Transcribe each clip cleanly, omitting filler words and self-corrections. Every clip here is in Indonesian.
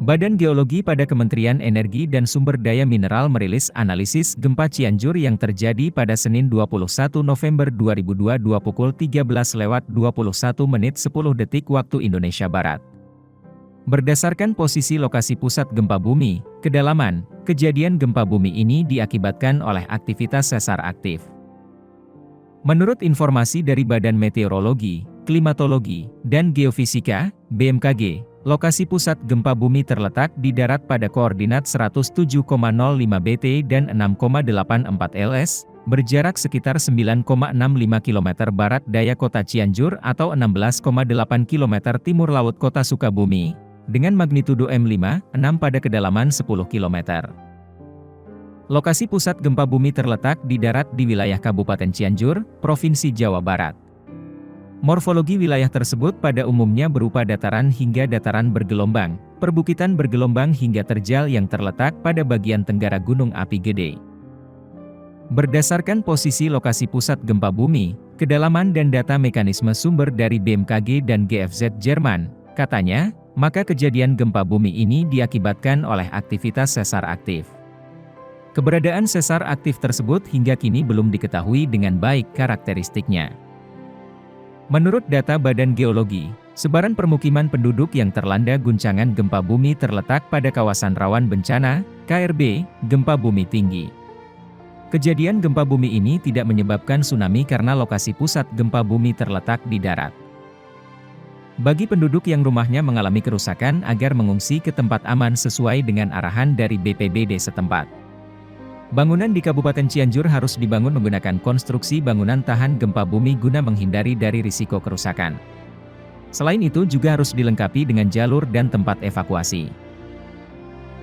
Badan Geologi pada Kementerian Energi dan Sumber Daya Mineral merilis analisis gempa Cianjur yang terjadi pada Senin 21 November 2022 pukul 13:21:10 waktu Indonesia Barat. Berdasarkan posisi lokasi pusat gempa bumi, kedalaman, kejadian gempa bumi ini diakibatkan oleh aktivitas sesar aktif. Menurut informasi dari Badan Meteorologi, Klimatologi, dan Geofisika, BMKG, lokasi pusat gempa bumi terletak di darat pada koordinat 107,05 BT dan 6,84 LS, berjarak sekitar 9,65 km barat daya kota Cianjur atau 16,8 km timur laut kota Sukabumi, dengan magnitudo M5, 6 pada kedalaman 10 km. Lokasi pusat gempa bumi terletak di darat di wilayah Kabupaten Cianjur, Provinsi Jawa Barat. Morfologi wilayah tersebut pada umumnya berupa dataran hingga dataran bergelombang, perbukitan bergelombang hingga terjal yang terletak pada bagian tenggara Gunung Api Gede. Berdasarkan posisi lokasi pusat gempa bumi, kedalaman dan data mekanisme sumber dari BMKG dan GFZ Jerman, katanya, maka kejadian gempa bumi ini diakibatkan oleh aktivitas sesar aktif. Keberadaan sesar aktif tersebut hingga kini belum diketahui dengan baik karakteristiknya. Menurut data Badan Geologi, sebaran permukiman penduduk yang terlanda guncangan gempa bumi terletak pada kawasan rawan bencana, KRB, gempa bumi tinggi. Kejadian gempa bumi ini tidak menyebabkan tsunami karena lokasi pusat gempa bumi terletak di darat. Bagi penduduk yang rumahnya mengalami kerusakan agar mengungsi ke tempat aman sesuai dengan arahan dari BPBD setempat. Bangunan di Kabupaten Cianjur harus dibangun menggunakan konstruksi bangunan tahan gempa bumi guna menghindari dari risiko kerusakan. Selain itu juga harus dilengkapi dengan jalur dan tempat evakuasi.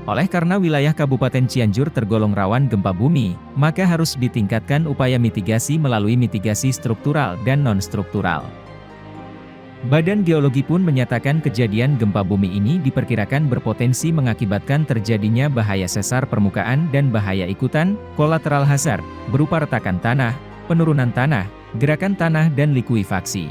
Oleh karena wilayah Kabupaten Cianjur tergolong rawan gempa bumi, maka harus ditingkatkan upaya mitigasi melalui mitigasi struktural dan non-struktural. Badan Geologi pun menyatakan kejadian gempa bumi ini diperkirakan berpotensi mengakibatkan terjadinya bahaya sesar permukaan dan bahaya ikutan, collateral hazard, berupa retakan tanah, penurunan tanah, gerakan tanah dan likuifaksi.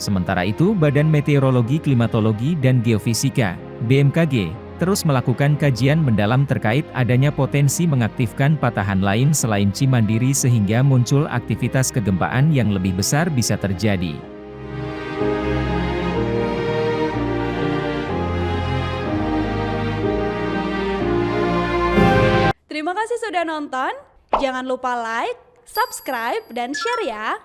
Sementara itu Badan Meteorologi, Klimatologi, dan Geofisika, BMKG, terus melakukan kajian mendalam terkait adanya potensi mengaktifkan patahan lain selain Cimandiri sehingga muncul aktivitas kegempaan yang lebih besar bisa terjadi. Terima kasih sudah nonton, jangan lupa like, subscribe, dan share ya!